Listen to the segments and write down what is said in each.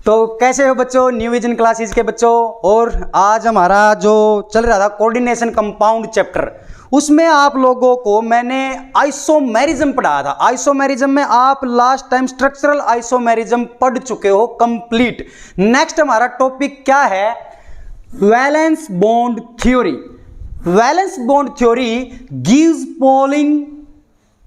तो कैसे हो बच्चों, न्यू विजन क्लासेस के बच्चों। और आज हमारा जो चल रहा था कोऑर्डिनेशन कंपाउंड चैप्टर, उसमें आप लोगों को मैंने आइसोमेरिज्म पढ़ाया था। आइसोमेरिज्म में आप लास्ट टाइम स्ट्रक्चरल आइसोमेरिज्म पढ़ चुके हो कंप्लीट। नेक्स्ट हमारा टॉपिक क्या है? Valence bond theory. Valence bond theory gives polling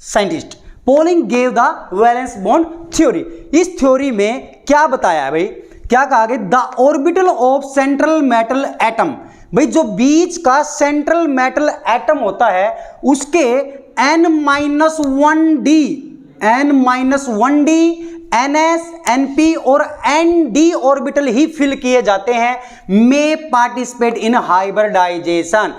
scientist. Polling gave the valence bond theory. इस थ्योरी में क्या बताया है भाई? क्या कहा गया? The orbital of central metal atom. भाई जो बीच का सेंट्रल मेटल एटम होता है उसके n-1d, ns, np और nd ऑर्बिटल ही फिल किए जाते हैं में participate in hybridization.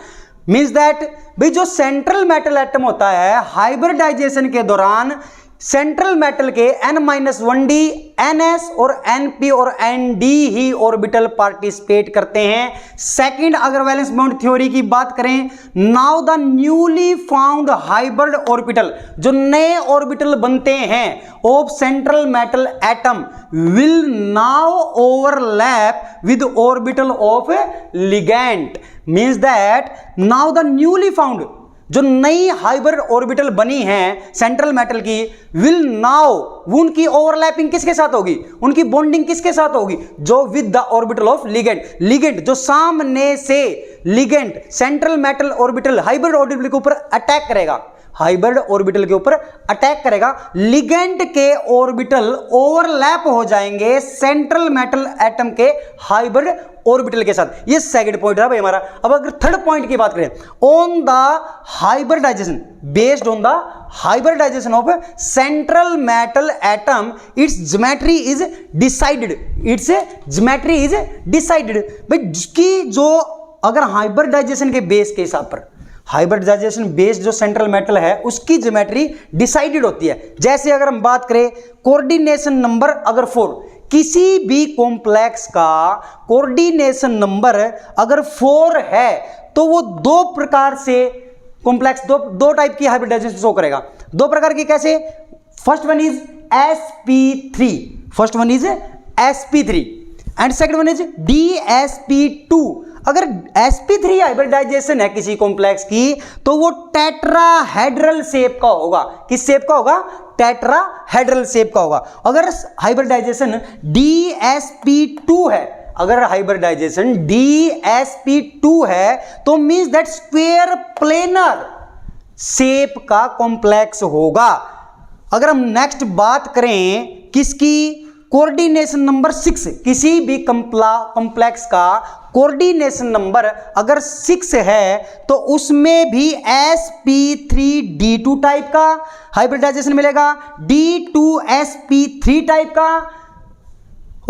Means that भाई जो सेंट्रल मेटल एटम होता है हाइब्रिडाइजेशन के दौरान सेंट्रल मेटल के n-1d, ns और np और nd ही ऑर्बिटल पार्टिसिपेट करते हैं। सेकंड, अगर वैलेंस बॉन्ड थ्योरी की बात करें, now the newly found hybrid orbital, जो नए ऑर्बिटल बनते हैं of central metal atom will now overlap with orbital of ligand. Means that now the newly found, जो नई हाइब्रिड ऑर्बिटल बनी है सेंट्रल मेटल की, विल नाउ, उनकी ओवरलैपिंग किसके साथ होगी? उनकी बॉन्डिंग किसके साथ होगी? जो with the orbital of ligand. Ligand जो सामने से ligand central metal orbital hybrid orbital के ऊपर अटैक करेगा, हाइब्रिड ऑर्बिटल के ऊपर अटैक करेगा, लिगेंड के ऑर्बिटल ओवरलैप हो जाएंगे सेंट्रल मेटल एटम के हाइब्रिड ऑर्बिटल के साथ। ये सेकंड पॉइंट है भाई हमारा। अब अगर थर्ड पॉइंट की बात करें, on the hybridization, based on the hybridization of central metal atom, its geometry is decided. Its geometry is decided. भाई जिसकी जो अगर हाइब्रिडाइजेशन के बेस के हिसाब पर, हाइब्रिडाइजेशन बेस्ड जो सेंट्रल मेटल है उसकी ज्योमेट्री डिसाइडेड होती है। जैसे अगर हम बात करें कोऑर्डिनेशन नंबर अगर 4, किसी भी कॉम्प्लेक्स का कोऑर्डिनेशन नंबर अगर 4 है तो वो दो प्रकार से कॉम्प्लेक्स, दो टाइप की हाइब्रिडाइजेशन शो करेगा। दो प्रकार की कैसे? First one is sp3, first one is sp3 and second one is dsp2। अगर sp3 हाइब्रिडाइजेशन है किसी कॉम्प्लेक्स की तो वो टेट्राहेड्रल शेप का होगा। किस शेप का होगा? टेट्राहेड्रल शेप का होगा। अगर हाइब्रिडाइजेशन dsp2 है, अगर हाइब्रिडाइजेशन dsp2 है तो means that square planar shape का कॉम्प्लेक्स होगा। अगर हम नेक्स्ट बात करें किसकी? कोऑर्डिनेशन नंबर 6, किसी भी कॉम्प्लेक्स का कोऑर्डिनेशन नंबर अगर 6 है तो उसमें भी sp3d2 टाइप का हाइब्रिडाइजेशन मिलेगा, d2sp3 टाइप का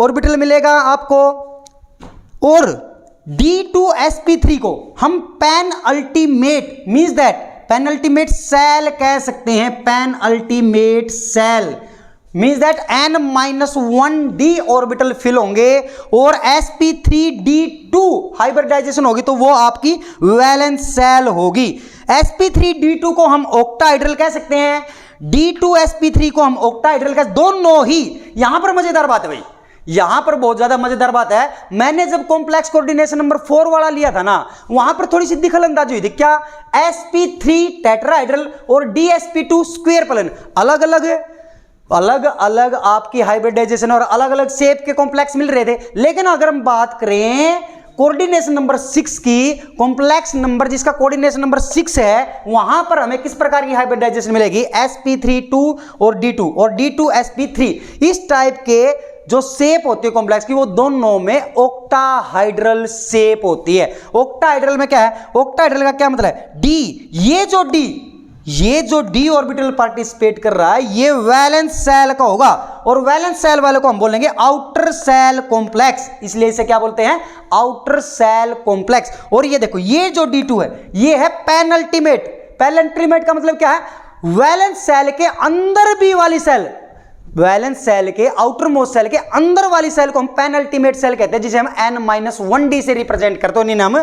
ऑर्बिटल मिलेगा आपको, और d2sp3 को हम penultimate, means that penultimate shell कह सकते हैं। Penultimate shell means that n-1d orbital fill होंगे और sp3d2 हाइब्रिडाइजेशन होगी तो वो आपकी वैलेंस सेल होगी। sp3d2 को हम ऑक्टाहेड्रल कह सकते हैं, d2sp3 को हम ऑक्टाहेड्रल कह, दोनों ही। यहां पर मजेदार बात है भाई, यहां पर बहुत ज्यादा मजेदार बात है। मैंने जब कॉम्प्लेक्स कोऑर्डिनेशन नंबर 4 वाला लिया था ना, वहां पर थोड़ी सी दखलंदाजी हुई थी। क्या? sp3 टेट्राहेड्रल और dsp2 स्क्वायर प्लेन, अलग अलग आपकी हाइब्रिडाइजेशन और अलग अलग शेप के कॉम्प्लेक्स मिल रहे थे। लेकिन अगर हम बात करें कोऑर्डिनेशन नंबर 6 की, कॉम्प्लेक्स नंबर जिसका कोऑर्डिनेशन नंबर 6 है, वहां पर हमें किस प्रकार की हाइब्रिडाइजेशन मिलेगी? sp3 और d2 और d2sp3। इस टाइप के जो शेप होती है कॉम्प्लेक्स की वो दोनों में ऑक्टाहाइड्रल शेप होती है। ऑक्टाहाइड्रल में क्या है? ऑक्टाहाइड्रल का क्या मतलब है? d, ये जो d ऑर्बिटल पार्टिसिपेट कर रहा है ये वैलेंस सेल का होगा, और वैलेंस सेल वाले को हम बोलेंगे आउटर सेल कॉम्प्लेक्स। इसलिए इसे क्या बोलते हैं? Outer shell complex. और ये देखो, ये जो d2 है ये है पेनल्टीमेट। पेनल्टीमेट का मतलब क्या है? वैलेंस सेल के अंदर भी वाली सेल, वैलेंस सेल के आउटर मोस्ट सेल के अंदर वाली सेल को हम पेनल्टीमेट सेल कहते हैं, जिसे हम n-1d से रिप्रेजेंट करते हैं। हम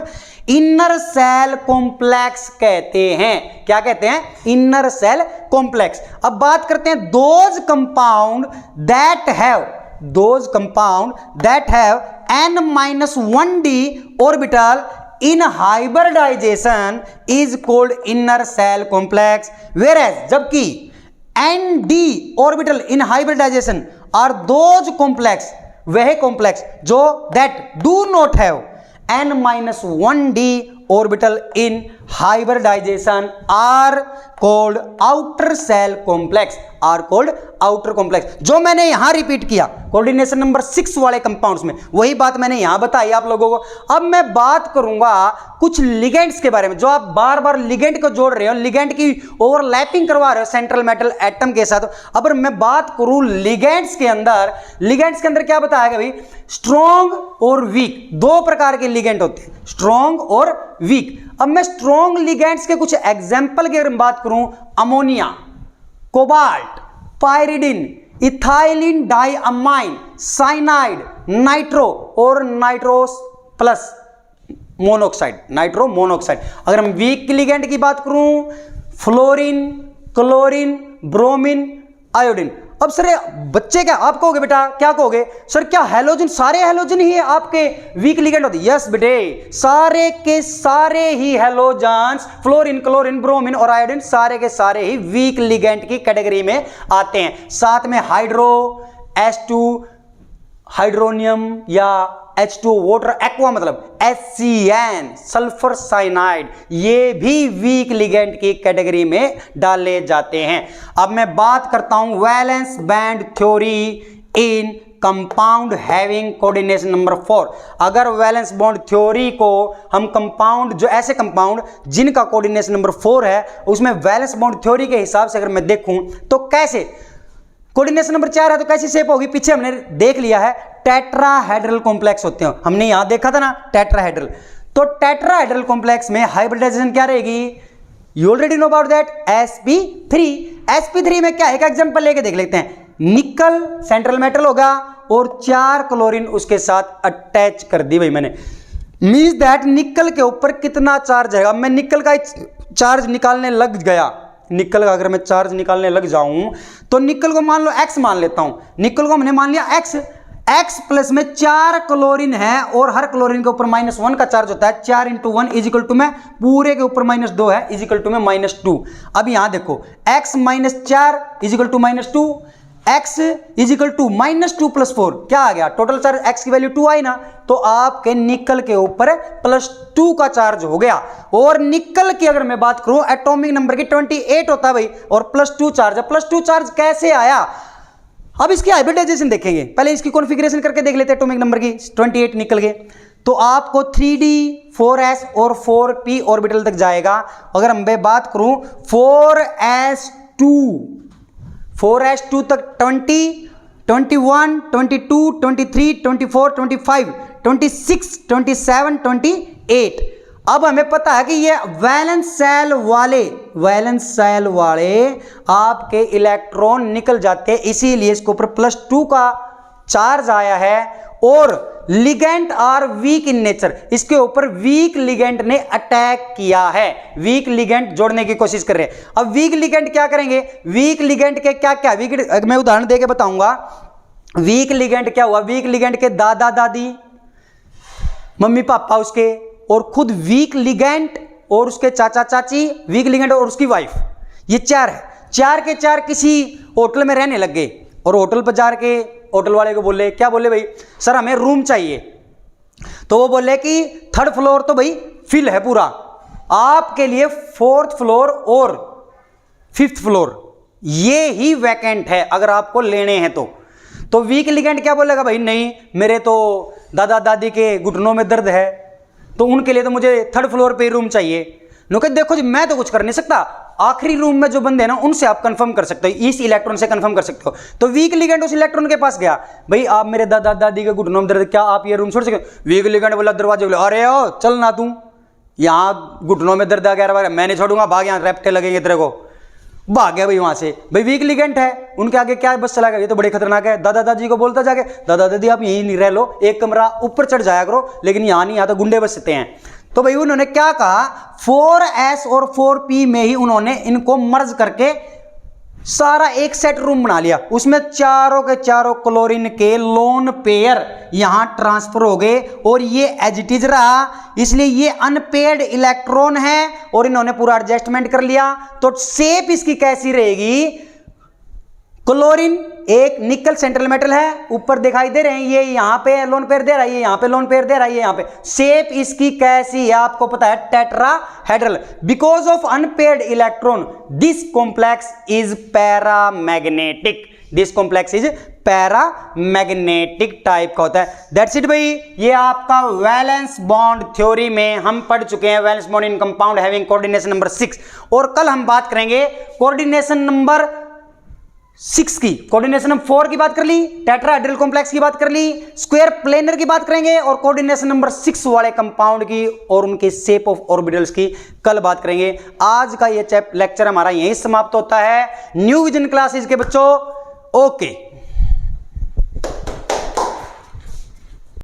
इनर सेल कॉम्प्लेक्स कहते हैं। क्या कहते हैं? Inner shell complex. अब बात करते हैं those compound that have those compound that have n-1d orbital in hybridization is called inner cell complex, whereas जबकि nd orbital in hybridization are those complex, वह complex जो that do not have n-1d orbital in hybridization are called outer cell complex, are called outer complex। जो मैंने यहां repeat किया coordination number 6 वाले compounds में, वही बात मैंने यहां बताई आप लोगों को। अब मैं बात करूंगा कुछ लिगेंड्स के बारे में, जो आप बार बार लिगेंड को जोड़ रहे हो, लिगेंड की ओवरलैपिंग करवा रहे हो सेंट्रल मेटल एटम के साथ। अब मैं बात करूं लिगेंड्स के अंदर क्या बताया भाई, स्ट्रॉन्ग और वीक, दो प्रकार के लिगेंड होते हैं, स्ट्रॉन्ग और वीक। अब मैं स्ट्रॉन्ग लिगेंड्स के कुछ एग्जांपल की अगर बात करूं, ammonia, cobalt, pyridine, ethylene diamine, cyanide, nitro और nitroso plus monoxide, nitro monoxide. अगर हम वीक लिगेंड की बात करूं, फ्लोरीन, क्लोरीन, ब्रोमीन, आयोडीन। अब सर बच्चे क्या आप कहोगे, बेटा क्या कहोगे सर, क्या हैलोजन, सारे हैलोजन ही आपके वीक लिगेंड होते? यस बेटे, सारे के सारे ही हैलोजन्स, फ्लोरीन, क्लोरीन, ब्रोमीन और आयोडीन सारे के सारे ही वीक लिगेंड की कैटेगरी में आते हैं। साथ में हाइड्रो, H2 हाइड्रोनियम या H2 वाटर, एक्वा मतलब HCN सल्फर साइनाइड, ये भी वीक लिगेंड की कैटेगरी में डाले जाते हैं। अब मैं बात करता हूं वैलेंस बैंड थ्योरी इन कंपाउंड हैविंग कोऑर्डिनेशन नंबर 4। अगर वैलेंस बॉन्ड थ्योरी को हम कंपाउंड, जो ऐसे कंपाउंड जिनका कोऑर्डिनेशन नंबर 4 है, उसमें वैलेंस बॉन्ड थ्योरी के हिसाब से अगर मैं देखूं तो कैसे कोऑर्डिनेशन नंबर 4 है तो कैसी शेप होगी, पीछे हमने देख लिया है, टेट्राहेड्रल कॉम्प्लेक्स होते हैं, हमने यहां देखा था ना टेट्राहेड्रल। तो टेट्राहेड्रल कॉम्प्लेक्स में हाइब्रिडाइजेशन क्या रहेगी, you already know about that, sp3। sp3 में क्या है, एक एग्जांपल लेके देख लेते हैं। निकल सेंट्रल मेटल होगा और 4 क्लोरीन उसके साथ अटैच कर दी भाई मैंने, मींस दैट निकल के ऊपर कितना चार्ज है। अब मैं निकल का चार्ज निकालने लग गया, निकल का अगर मैं चार्ज निकालने लग जाऊं तो निकल को मान लो x मान लेता हूं, निकल को हमने मान लिया x प्लस में 4 क्लोरीन है और हर क्लोरीन के ऊपर -1 का चार्ज होता है, 4 × 1 इजिकल टू में पूरे के ऊपर -2 है इजिकल टू में -2। अब यहां देखो x - 4 equal to -2, x equal to -2 + 4 क्या आ गया, टोटल चार्ज x की वैल्यू 2 आई ना, तो आपके निकल के ऊपर +2 का चार्ज हो गया। और निकल की अगर मैं बात करूं एटॉमिक नंबर की 28 होता है भाई, और +2 चार्ज है। +2 चार्ज कैसे आया, अब इसकी हाइब्रिडाइजेशन देखेंगे, पहले इसकी कॉन्फ़िगरेशन करके देख लेते हैं एटॉमिक नंबर की। 28 निकल गए तो आपको 3d 4s और 4p ऑर्बिटल तक जाएगा। अगर मैं बात करूं 4s2 तक 20, 21, 22, 23, 24, 25, 26, 27, 28। अब हमें पता है कि ये वैलेंस सेल वाले आपके इलेक्ट्रॉन निकल जाते हैं, इसीलिए इसके ऊपर +2 का चार्ज आया है। और ligand are weak in nature, इसके ऊपर वीक लिगेंड ने अटैक किया है, वीक लिगेंड जोड़ने की कोशिश कर रहे हैं। अब वीक लिगेंड क्या करेंगे, वीक लिगेंड के क्या वीक, मैं उदाहरण देके बताऊंगा। वीक लिगेंड क्या हुआ, वीक लिगेंड के दादा दादी, मम्मी पापा उसके, और खुद वीक लिगेंड और उसके चाचा चाची, वीक लिगेंड और उसकी वाइफ, ये 4 है। 4 के 4 किसी होटल में रहने लग गए और होटल पर जाके होटल वाले को बोले, क्या बोले भाई, सर हमें रूम चाहिए। तो वो बोले कि 3rd फ्लोर तो भाई फिल है पूरा, आपके लिए 4th फ्लोर और 5th फ्लोर ये ही वैकेंट है अगर आपको लेने हैं तो वीक लिगेंड क्या बोलेगा, भाई नहीं मेरे तो दादा दादी के घुटनों में दर्द है, तो उनके लिए तो मुझे 3rd फ्लोर पे रूम चाहिए। नुके देखो जी मैं तो कुछ कर नहीं सकता, आखिरी रूम में जो बंदे हैं ना उनसे आप कंफर्म कर सकते हो, इस इलेक्ट्रॉन से कंफर्म कर सकते हो। तो वीक लिगेंड उस इलेक्ट्रॉन के पास गया, भाई आप मेरे दादा दादी के घुटनों में दर्द, क्या आप ये रूम छोड़ सकते हो? वीक लिगेंड बोला दरवाजे बोले, अरे ओ चल ना तू, यहाँ घुटनों में दर्द आ गया, मैं नहीं छोड़ूंगा, भाग, यहाँ रैप्टे लगेंगे तेरे को। भाग गया भाई वहां से, भाई वीक लिगेंड है, उनके आगे क्या बस चला गया, ये तो बड़े खतरनाक है। दादा दादी को बोलता जाके, दादा दादी आप यहीं नहीं रह लो, एक कमरा ऊपर चढ़ जाया करो, लेकिन यहाँ नहीं, यहाँ तो गुंडे बसते हैं। तो भाई उन्होंने क्या कहा, 4s और 4p में ही उन्होंने इनको मर्ज करके सारा एक सेट रूम बना लिया, उसमें चारों के चारों क्लोरीन के लोन पेयर यहां ट्रांसफर हो गए और ये एज इट इज रहा, इसलिए ये अनपेयर्ड इलेक्ट्रॉन है और इन्होंने पूरा एडजस्टमेंट कर लिया। तो शेप इसकी कैसी रहेगी, क्लोरीन एक निकल सेंट्रल मेटल है, ऊपर दिखाई दे रहे हैं, ये यहां पे लोन पेयर दे रहा है, ये यहां पे लोन पेयर दे रहा है, ये यहां पे। शेप इसकी कैसी है आपको पता है, tetrahedral. Because of unpaired electron this complex is paramagnetic, this complex is paramagnetic type का होता है। दैट्स इट भाई, ये आपका वैलेंस बॉन्ड थ्योरी में हम पढ़ चुके हैं, valence bond in compound having coordination number 6। और कल हम बात करेंगे कोऑर्डिनेशन नंबर 6 की, कोऑर्डिनेशन नंबर 4 की बात कर ली, टेट्राहेड्रल कॉम्प्लेक्स की बात कर ली, स्क्वायर प्लेनर की बात करेंगे और कोऑर्डिनेशन नंबर 6 वाले कंपाउंड की और उनके शेप ऑफ ऑर्बिटल्स की कल बात करेंगे। आज का ये लेक्चर हमारा यहीं समाप्त होता है। न्यू विजन क्लासेस के बच्चों, ओके।